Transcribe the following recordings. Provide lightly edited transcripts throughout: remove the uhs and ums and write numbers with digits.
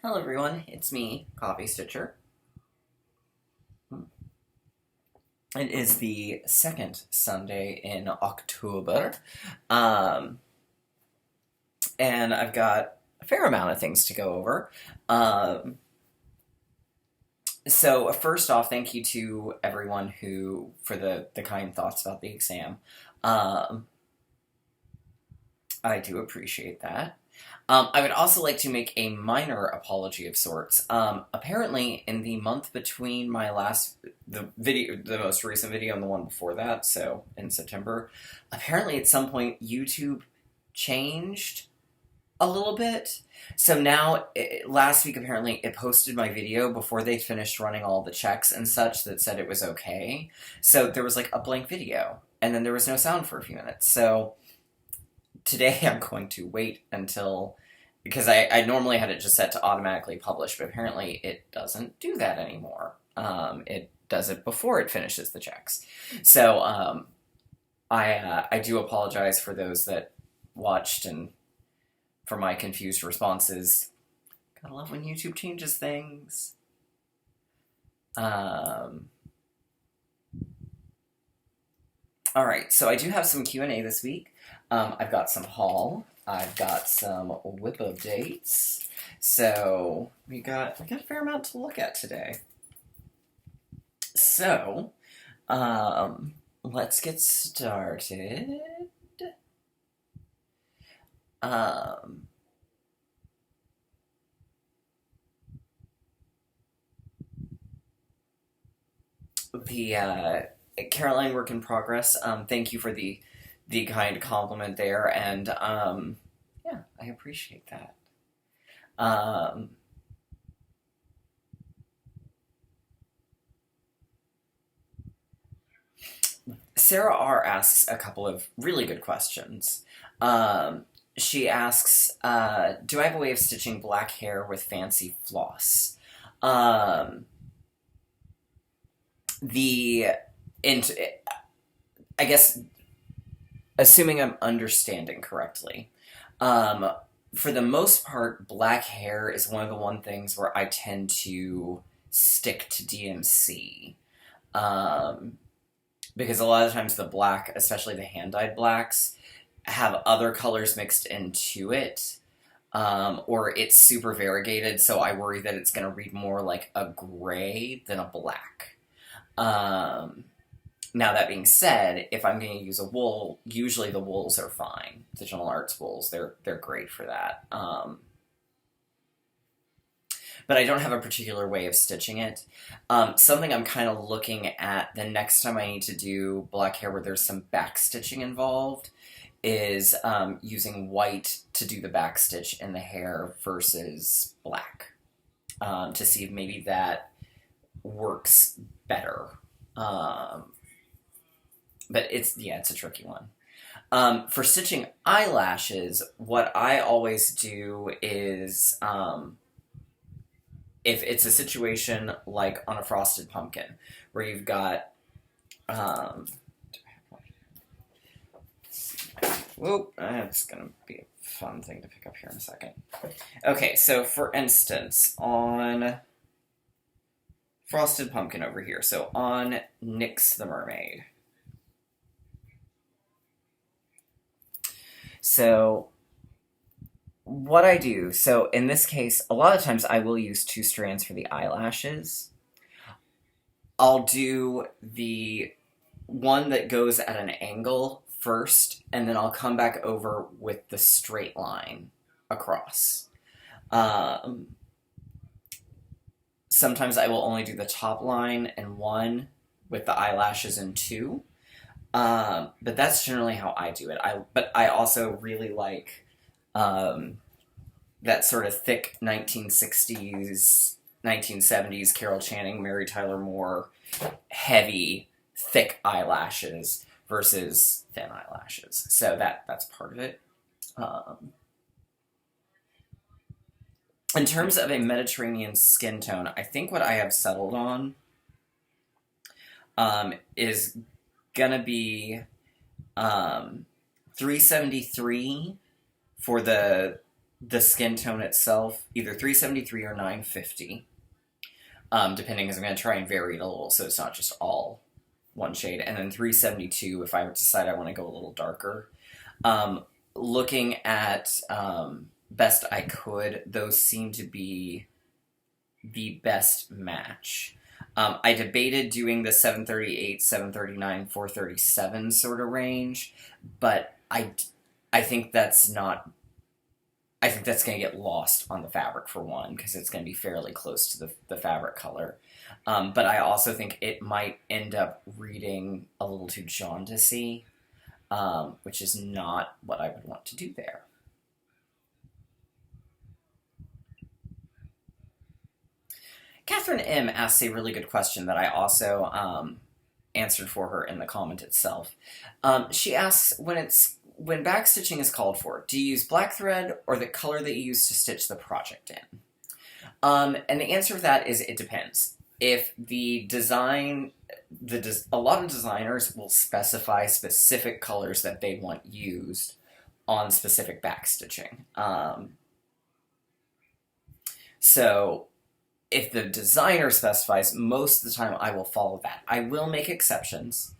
Hello everyone, it's me, Coffee Stitcher. It is the second Sunday in October, um, and I've got a fair amount of things to go over. So first off, thank you to everyone for the kind thoughts about the exam. Um, I do appreciate that. I would also like to make a minor apology of sorts. Apparently, in the month between the most recent video and the one before that, so in September, apparently at some point YouTube changed a little bit. So now, last week apparently it posted my video before they finished running all the checks and such that said it was okay. So there was like a blank video, and then there was no sound for a few minutes. So today I'm going to wait because I normally had it just set to automatically publish, but apparently it doesn't do that anymore. It does it before it finishes the checks. So I do apologize for those that watched and for my confused responses. Gotta love when YouTube changes things. Alright, so I do have some Q&A this week. I've got some haul. I've got some whip updates. So we got a fair amount to look at today. So let's get started. The Caroline work in progress. Thank you for the kind compliment there, and yeah, I appreciate that. Sarah R asks a couple of really good questions. She asks, do I have a way of stitching black hair with fancy floss? The I guess, assuming I'm understanding correctly, for the most part, black hair is one things where I tend to stick to DMC. Because a lot of times the black, especially the hand-dyed blacks, have other colors mixed into it, or it's super variegated, so I worry that it's going to read more like a gray than a black. Now, that being said, if I'm going to use a wool, usually the wools are fine. Digital Arts wools, they're great for that. But I don't have a particular way of stitching it. Something I'm kind of looking at the next time I need to do black hair where there's some back stitching involved is using white to do the back stitch in the hair versus black, to see if maybe that works better. But it's a tricky one. For stitching eyelashes, what I always do is, if it's a situation like on a frosted pumpkin, where you've got, whoop, that's gonna be a fun thing to pick up here in a second. Okay, so for instance, on Frosted Pumpkin over here, so on Nyx the Mermaid. So what I do, so in this case, a lot of times I will use 2 strands for the eyelashes. I'll do the one that goes at an angle first, and then I'll come back over with the straight line across. Sometimes I will only do the top line in 1 with the eyelashes in 2. But that's generally how I do it. But I also really like that sort of thick 1960s, 1970s Carol Channing, Mary Tyler Moore, heavy, thick eyelashes versus thin eyelashes. So that's part of it. In terms of a Mediterranean skin tone, I think what I have settled on is gonna be 373 for the the skin tone itself, either 373 or 950, depending, because I'm going to try and vary it a little so it's not just all one shade, and then 372 if I decide I want to go a little darker. Looking at Best I Could, those seem to be the best match. I debated doing the 738, 739, 437 sort of range, but I think that's not. I think that's going to get lost on the fabric for one, because it's going to be fairly close to the fabric color. But I also think it might end up reading a little too jaundicey, which is not what I would want to do there. Catherine M. asks a really good question that I also answered for her in the comment itself. She asks, when backstitching is called for, do you use black thread or the color that you use to stitch the project in? And the answer to that is it depends. If the design, a lot of designers will specify specific colors that they want used on specific backstitching. So if the designer specifies, most of the time I will follow that. I will make exceptions.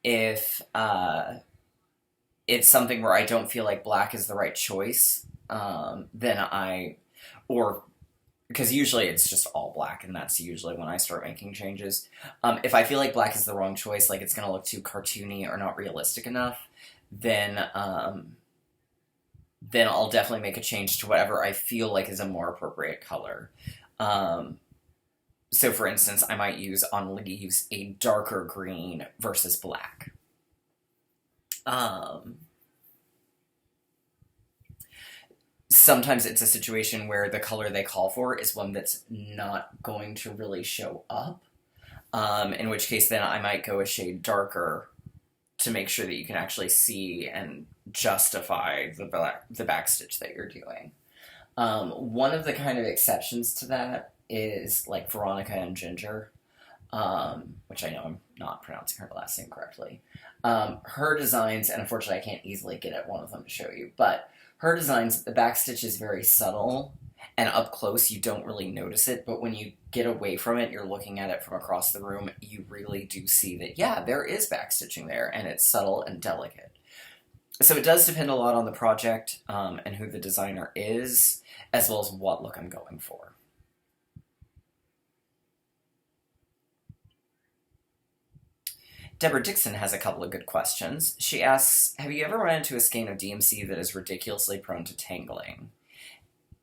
If it's something where I don't feel like black is the right choice, because usually it's just all black, and that's usually when I start making changes. If I feel like black is the wrong choice, like it's going to look too cartoony or not realistic enough, then I'll definitely make a change to whatever I feel like is a more appropriate color. So for instance, I might use on leaves a darker green versus black. Sometimes it's a situation where the color they call for is one that's not going to really show up, in which case then I might go a shade darker to make sure that you can actually see and justify the backstitch that you're doing. One of the kind of exceptions to that is like Veronica and Ginger, which I know I'm not pronouncing her last name correctly. Her designs, and unfortunately I can't easily get at one of them to show you, but her designs, the backstitch is very subtle, and up close you don't really notice it, but when you get away from it, you're looking at it from across the room, you really do see that, yeah, there is backstitching there, and it's subtle and delicate. So it does depend a lot on the project, and who the designer is, as well as what look I'm going for. Deborah Dixon has a couple of good questions. She asks, have you ever run into a skein of DMC that is ridiculously prone to tangling?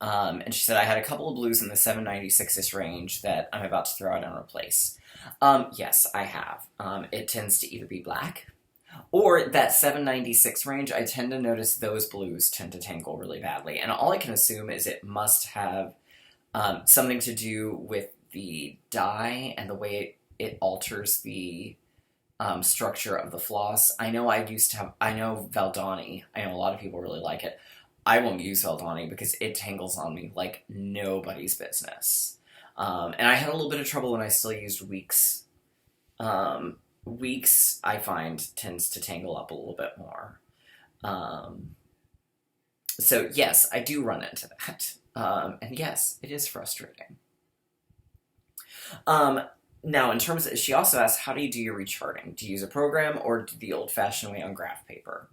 And she said, I had a couple of blues in the 796-ish range that I'm about to throw out and replace. Yes, I have. It tends to either be black, or that 796 range, I tend to notice those blues tend to tangle really badly. And all I can assume is it must have something to do with the dye and the way it alters the structure of the floss. I know Valdani. I know a lot of people really like it. I won't use Valdani because it tangles on me like nobody's business. And I had a little bit of trouble when I still used Weeks. Weeks, I find, tends to tangle up a little bit more. So yes, I do run into that. And yes, it is frustrating. Now, in terms of, she also asks, how do you do your recharting? Do you use a program or do the old-fashioned way on graph paper?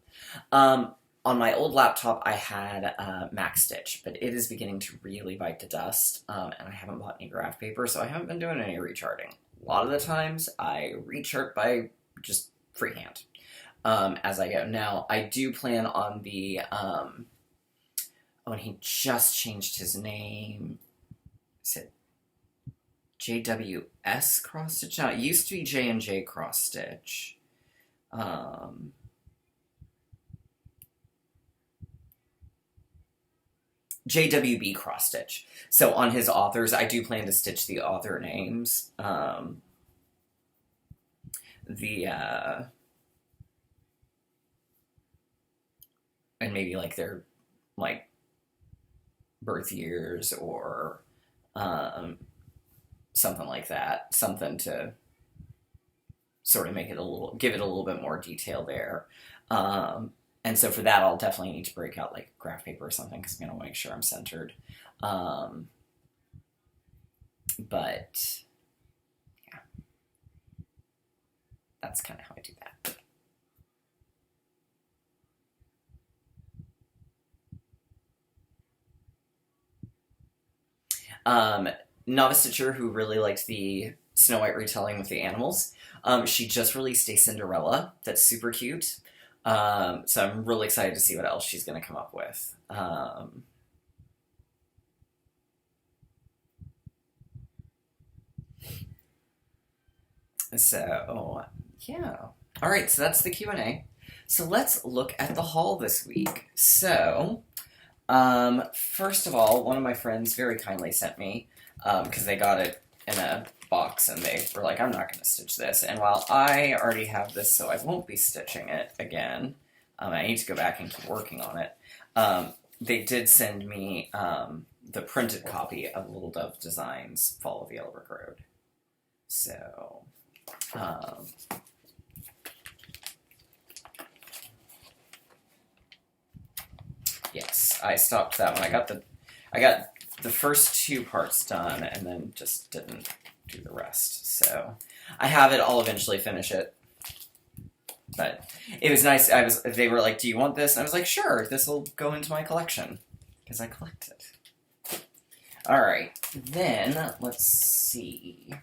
On my old laptop, I had MaxStitch, but it is beginning to really bite the dust, and I haven't bought any graph paper, so I haven't been doing any recharting. A lot of the times, I rechart by just freehand as I go. Now, I do plan on the, and he just changed his name. Is it JWS cross stitch? No, it used to be J&J cross stitch. JWB cross stitch. So on his authors, I do plan to stitch the author names. And maybe like their like birth years or something like that. Something to sort of make it give it a little bit more detail there. And so for that, I'll definitely need to break out like graph paper or something because I'm going to make sure I'm centered. But yeah, that's kind of how I do that. Novice Stitcher, who really liked the Snow White retelling with the animals, she just released a Cinderella that's super cute. So I'm really excited to see what else she's going to come up with. So, yeah. All right, so that's the Q&A. So let's look at the haul this week. So, first of all, one of my friends very kindly sent me, because they got it in a box and they were like, I'm not going to stitch this. And while I already have this, so I won't be stitching it again, I need to go back and keep working on it. They did send me the printed copy of Little Dove Designs Fall of the Yellow Brick Road. So, yes, I stopped that one. I got the first two parts done and then just didn't do the rest. So I have it. I'll eventually finish it. But it was nice. They were like, "Do you want this?" And I was like, "Sure. This will go into my collection because I collect it." All right. Then let's see.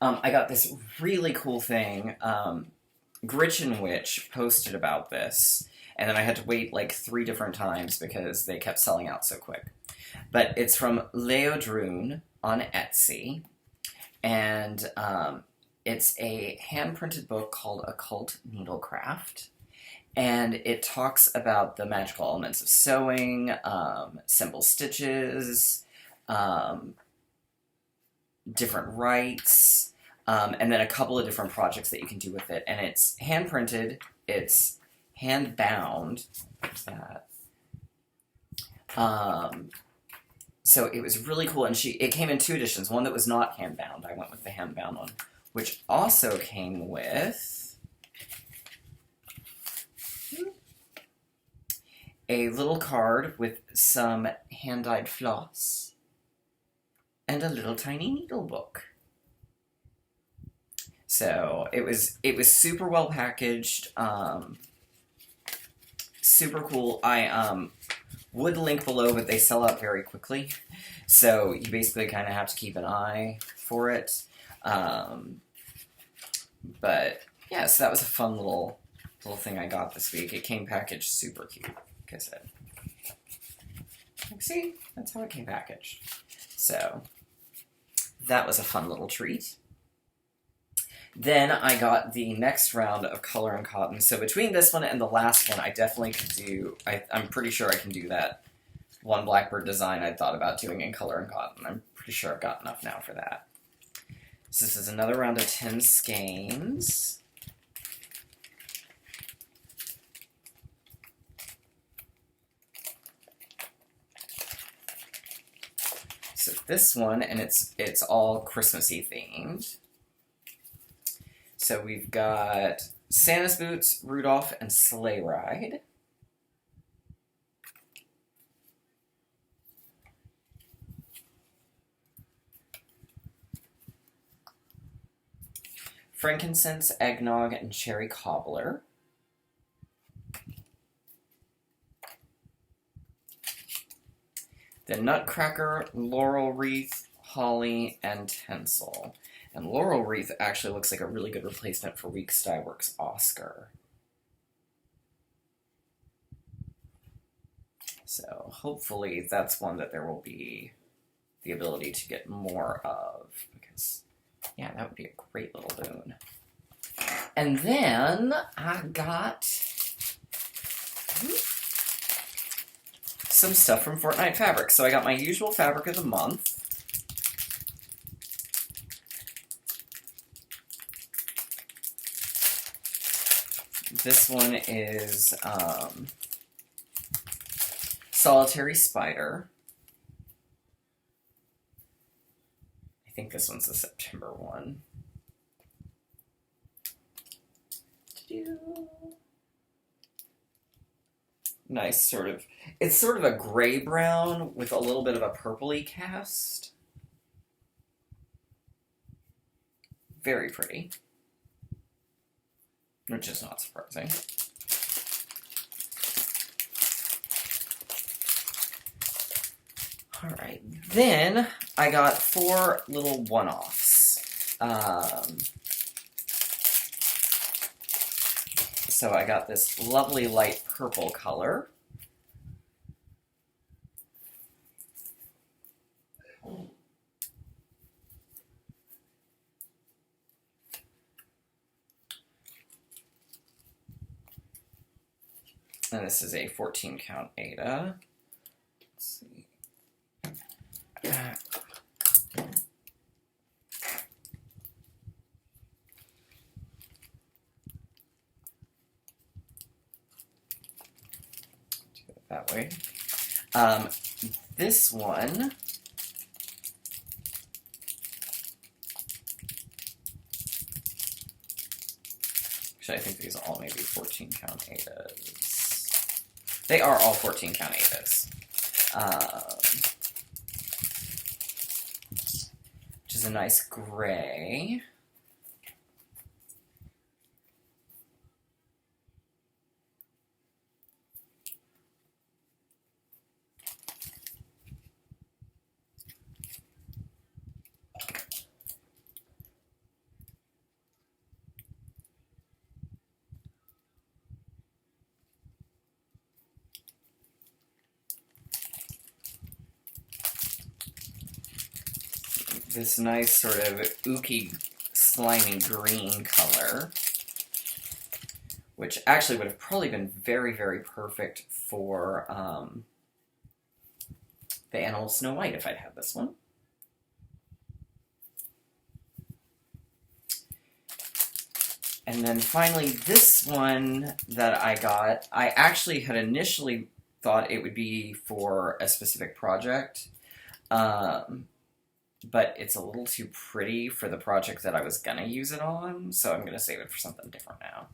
I got this really cool thing. Gretchen Witch posted about this, and then I had to wait like 3 different times because they kept selling out so quick. But it's from Jardin on Etsy, and it's a hand-printed book called Occult Needlecraft, and it talks about the magical elements of sewing, simple stitches, different rites, and then a couple of different projects that you can do with it. And it's hand-printed, it's hand-bound. What's that? So it was really cool, and it came in 2 editions. One that was not hand-bound. I went with the hand-bound one, which also came with a little card with some hand-dyed floss and a little tiny needle book. So it was super well packaged, super cool. I would link below, but they sell out very quickly, so you basically kind of have to keep an eye for it. But yeah, so that was a fun little thing I got this week. It came packaged super cute, like I said. Like, see, that's how it came packaged. So that was a fun little treat. Then I got the next round of Color and Cotton. So between this one and the last one, I definitely could do, I'm pretty sure I can do that one Blackbird design I'd thought about doing in Color and Cotton. I'm pretty sure I've got enough now for that. So this is another round of 10 skeins. So this one, and it's all Christmassy themed. So we've got Santa's Boots, Rudolph, and Sleigh Ride. Frankincense, Eggnog, and Cherry Cobbler. The Nutcracker, Laurel Wreath, Holly, and Tinsel. And Laurel Wreath actually looks like a really good replacement for Weeks Dye Works Oscar. So hopefully that's one that there will be the ability to get more of, because yeah, that would be a great little boon. And then I got some stuff from Fortnite Fabric. So I got my usual fabric of the month. This one is Solitary Spider. I think this one's the September one. Nice sort of, it's sort of a gray brown with a little bit of a purpley cast. Very pretty. Which is not surprising. Alright, then I got 4 little one-offs. So I got this lovely light purple color. And this is a 14 count Ada. Let's see. Do it that way. This one, actually I think these all may be 14 count Adas. They are all 14 count Adas. Which is a nice gray. This nice sort of ooky, slimy green color, which actually would have probably been very, very perfect for the Animal Snow White if I'd had this one. And then finally, this one that I got, I actually had initially thought it would be for a specific project. But it's a little too pretty for the project that I was going to use it on, so I'm going to save it for something different now.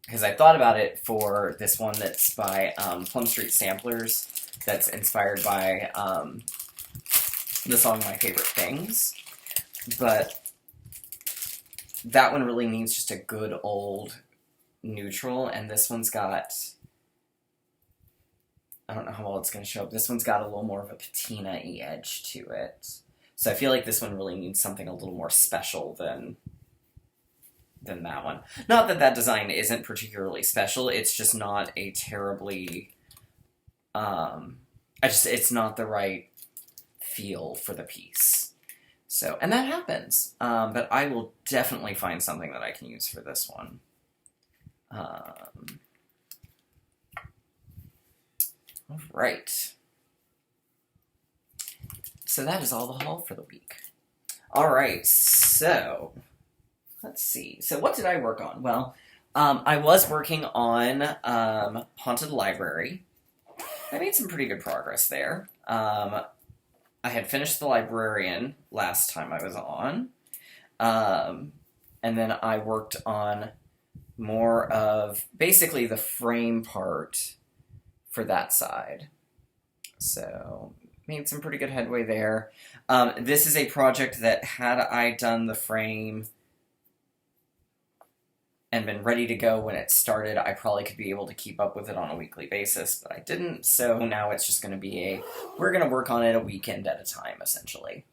Because I thought about it for this one that's by Plum Street Samplers, that's inspired by the song My Favorite Things, but that one really needs just a good old neutral, and this one's got... I don't know how well it's going to show up. This one's got a little more of a patina-y edge to it. So I feel like this one really needs something a little more special than that one. Not that that design isn't particularly special, it's just not a terribly... it's not the right feel for the piece. So, and that happens. But I will definitely find something that I can use for this one. All right. So that is all the haul for the week. All right, so let's see. So what did I work on? Well, I was working on Haunted Library. I made some pretty good progress there. I had finished The Librarian last time I was on. And then I worked on more of basically the frame part for that side. So, made some pretty good headway there. This is a project that had I done the frame and been ready to go when it started, I probably could be able to keep up with it on a weekly basis, but I didn't, so now it's just going to be we're going to work on it a weekend at a time, essentially.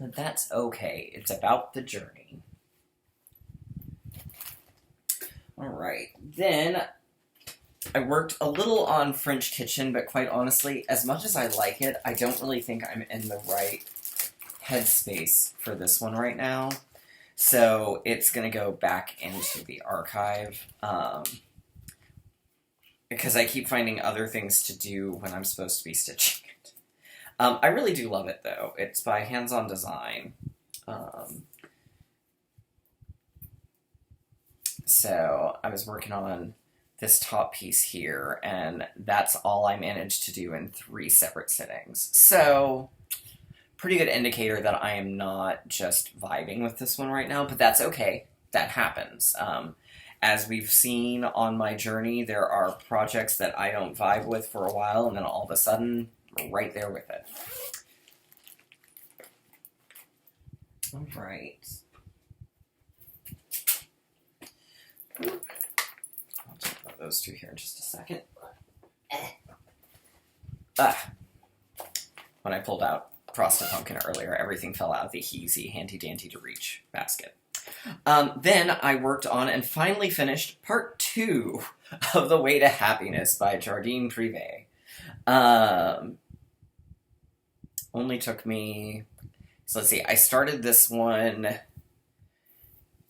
But that's okay. It's about the journey. Alright, then I worked a little on French Kitchen, but quite honestly, as much as I like it, I don't really think I'm in the right headspace for this one right now. So it's going to go back into the archive, because I keep finding other things to do when I'm supposed to be stitching it. I really do love it, though. It's by Hands On Design. So I was working on this top piece here, and that's all I managed to do in 3 separate sittings. So, pretty good indicator that I am not just vibing with this one right now, but that's okay. that happens. As we've seen on my journey, there are projects that I don't vibe with for a while, and then all of a sudden, we're right there with it. All right. I'll talk about those two here in just a second. When I pulled out Frosted Pumpkin earlier, everything fell out of the easy, handy-dandy-to-reach basket. Then I worked on and finally finished part 2 of The Way to Happiness by Jardin Prive. Only took me... So let's see, I started this one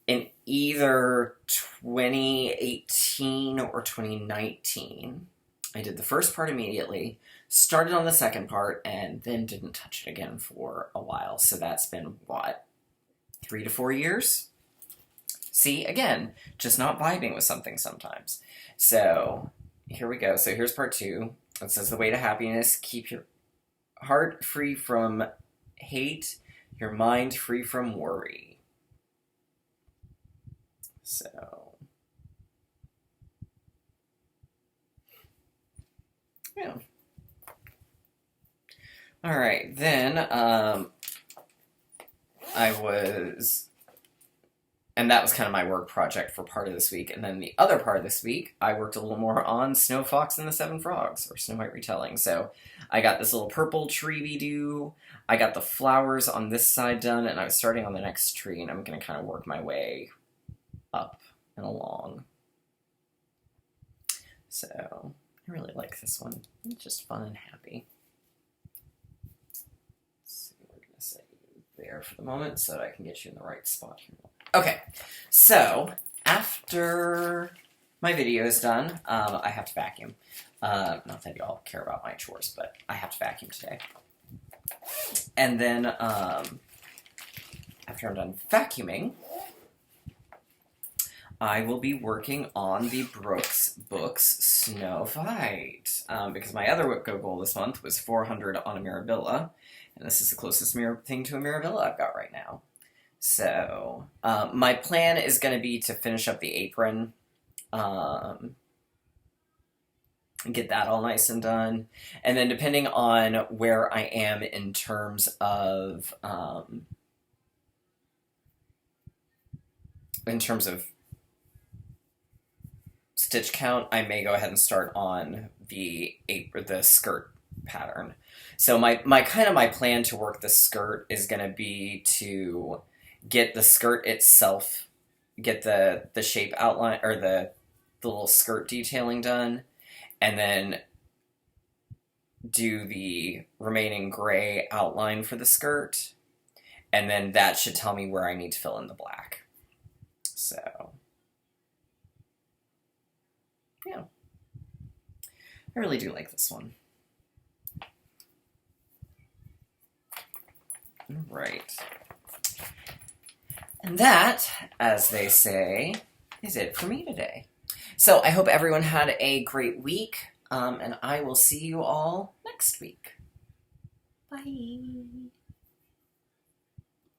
in either 2018 or 2019. I did the first part immediately, started on the second part, and then didn't touch it again for a while. So that's been, what, 3 to 4 years? See, again, just not vibing with something sometimes. So here we go. So here's part 2. It says, the way to happiness, keep your heart free from hate, your mind free from worry. So, yeah. All right, then and that was kind of my work project for part of this week. And then the other part of this week, I worked a little more on Snow Fox and the Seven Frogs, or Snow White Retelling. So I got this little purple tree we do. I got the flowers on this side done, and I was starting on the next tree, and I'm going to kind of work my way up and along. So I really like this one. It's just fun and happy. So we're going to set you there for the moment so that I can get you in the right spot here. Okay, so after my video is done, I have to vacuum. Not that y'all care about my chores, but I have to vacuum today. And then, after I'm done vacuuming, I will be working on the Brooks Books Snow Fight. Because my other Whipco goal this month was 400 on a Mirabilla, and this is the closest thing to a Mirabilla I've got right now. So, my plan is going to be to finish up the apron, and get that all nice and done. And then depending on where I am in terms of stitch count, I may go ahead and start on the skirt pattern. So my plan to work the skirt is going to be to get the skirt itself, get the shape outline, or the little skirt detailing done, and then do the remaining gray outline for the skirt, and then that should tell me where I need to fill in the black. So, yeah. I really do like this one. All right. And that, as they say, is it for me today. So I hope everyone had a great week, and I will see you all next week. Bye.